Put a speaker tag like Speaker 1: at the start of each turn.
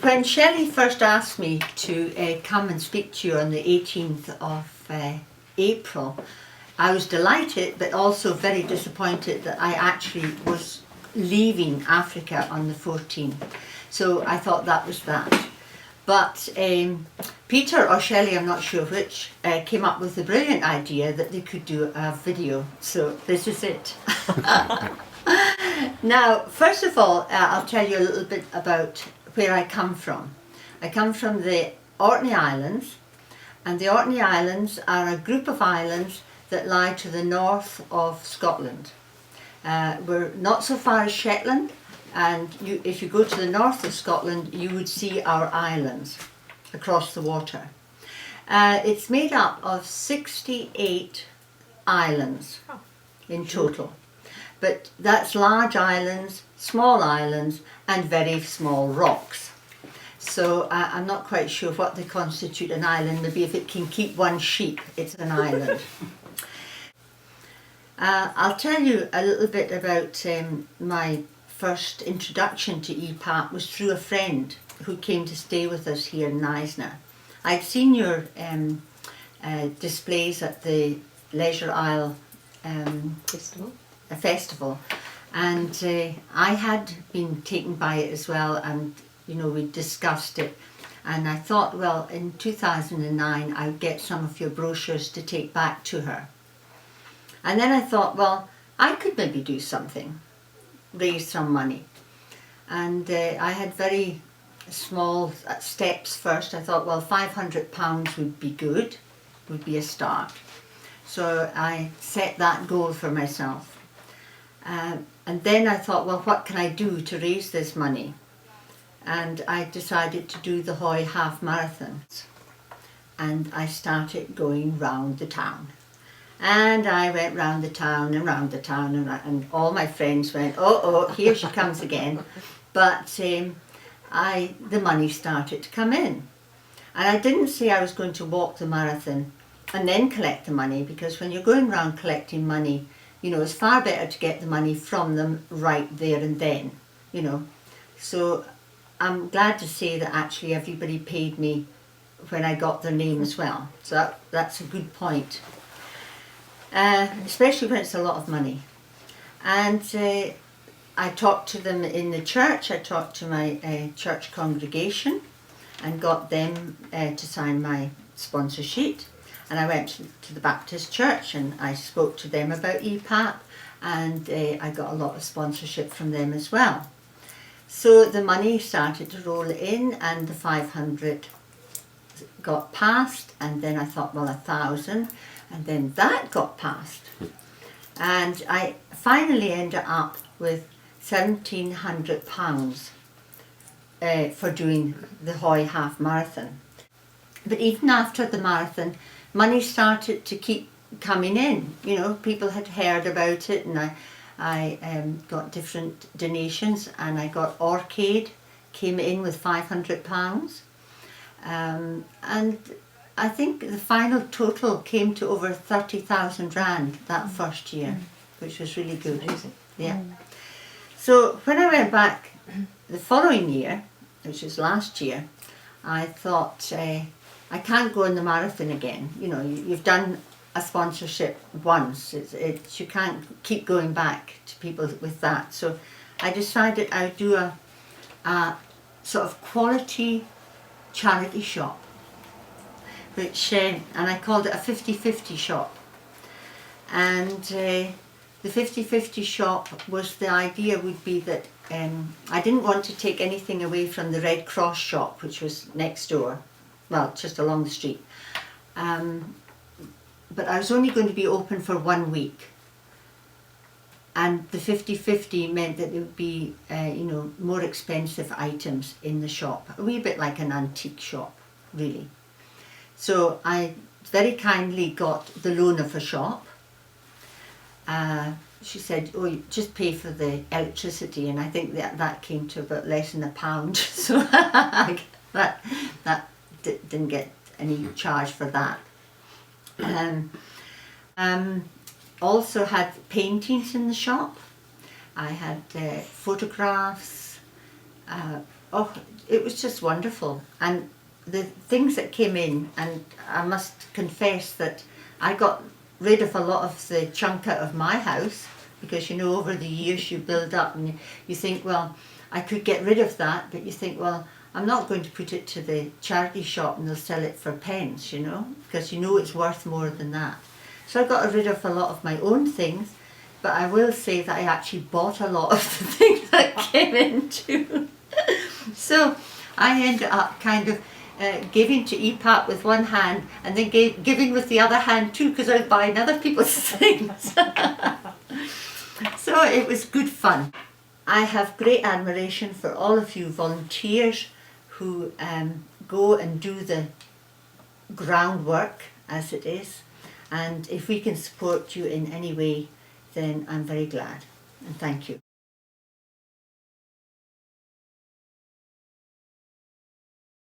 Speaker 1: when Shelley first asked me to come and speak to you on the 18th of April, I was delighted but also very disappointed that I actually was leaving Africa on the 14th. So I thought that was that. But Peter or Shelley, I'm not sure which, came up with the brilliant idea that they could do a video. So this is it. Now, first of all, I'll tell you a little bit about where I come from. I come from the Orkney Islands, and the Orkney Islands are a group of islands that lie to the north of Scotland. We're not so far as Shetland, and if you go to the north of Scotland, you would see our islands across the water. It's made up of 68 islands in total. But that's large islands, small islands, and very small rocks. So I'm not quite sure what they constitute an island. Maybe if it can keep one sheep, it's an island. I'll tell you a little bit about my first introduction to EPAP was through a friend who came to stay with us here in Neisner. I'd seen your displays at the Leisure Isle festival, and I had been taken by it as well, and you know, we discussed it, and I thought, well, in 2009 I would get some of your brochures to take back to her. And then I thought, well, I could maybe do something, raise some money. And I had very small steps first. I thought, well, £500 would be good, would be a start. So I set that goal for myself. And then I thought, well, what can I do to raise this money? And I decided to do the Hoy half marathons. And I started going round the town. And I went round the town and round the town, and all my friends went, oh, here she comes again. But the money started to come in. And I didn't say I was going to walk the marathon and then collect the money, because when you're going around collecting money, you know, it's far better to get the money from them right there and then, you know. So I'm glad to say that actually everybody paid me when I got their name as well. So that's a good point. Especially when it's a lot of money. And I talked to them in the church. I talked to my church congregation and got them to sign my sponsor sheet. And I went to the Baptist church and I spoke to them about EPAP, and I got a lot of sponsorship from them as well. So the money started to roll in, and the 500 got passed, and then I thought, well, 1,000, and then that got passed. And I finally ended up with £1,700 for doing the Hoy half marathon. But even after the marathon, money started to keep coming in. You know, people had heard about it, and I got different donations, and I got Orchid came in with £500. And I think the final total came to over 30,000 rand that first year, which was really good.
Speaker 2: Amazing.
Speaker 1: Yeah. So when I went back the following year, which was last year, I thought, I can't go in the marathon again. You know, you've done a sponsorship once. You can't keep going back to people with that. So I decided I would do a sort of quality charity shop, which and I called it a 50-50 shop. And the 50-50 shop was, the idea would be that I didn't want to take anything away from the Red Cross shop, which was next door, well, just along the street. But I was only going to be open for 1 week. And the 50-50 meant that there would be, you know, more expensive items in the shop. A wee bit like an antique shop, really. So I very kindly got the loan of a shop. She said, oh, you just pay for the electricity, and I think that came to about less than £1. So that didn't get any charge for that. Also had paintings in the shop. I had photographs, oh, it was just wonderful. And the things that came in, and I must confess that I got rid of a lot of the junk out of my house, because you know, over the years you build up and you think, well, I could get rid of that, but you think, well, I'm not going to put it to the charity shop and they'll sell it for pence, you know, because you know it's worth more than that. So I got rid of a lot of my own things, but I will say that I actually bought a lot of the things that came in too. So I ended up kind of giving to EPAP with one hand and then giving with the other hand too, because I was buying other people's things. So it was good fun. I have great admiration for all of you volunteers who go and do the groundwork, as it is, and if we can support you in any way, then I'm very glad, and thank you.